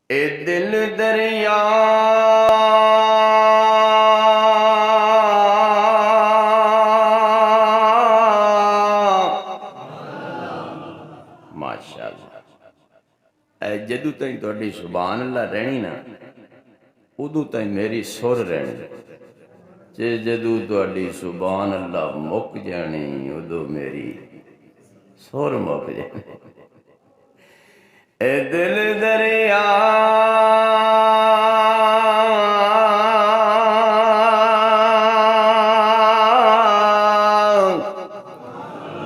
ए दिल दरिया माशाअल्लाह। जदू तई तुहाडी सुभान अल्लाह रहनी ना उदू तई मेरी सुर रहनी, जे जदू तुहाडी सुभान अल्लाह मुक जानी उदू मेरी सुर मुक जानी। ए दिल दरिया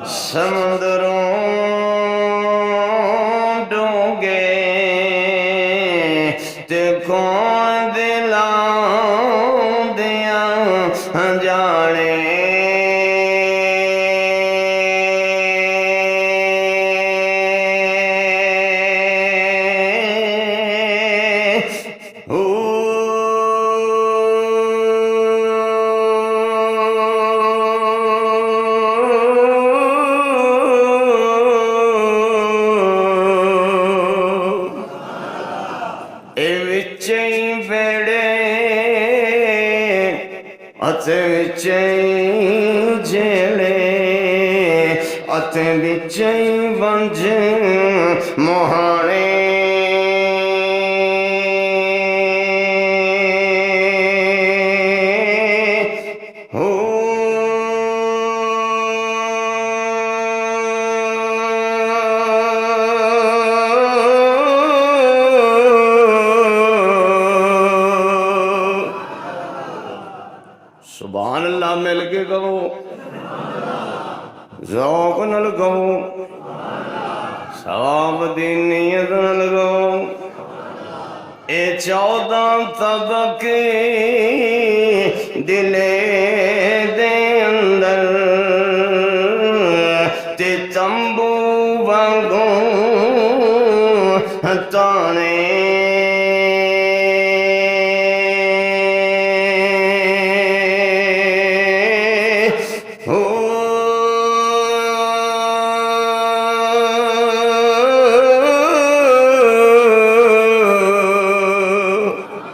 समुद्रों डूंगे ते कौन दिलां दिया जाने। झेले अत बिच वंज मोहाने हो सुभान अल्लाह मिल के कहो, ज़ौक़ नल कहो, सवाब दी नियत नल कहो। ए 14 तबके दिले दे अंदर ते तंबू वांगू ताने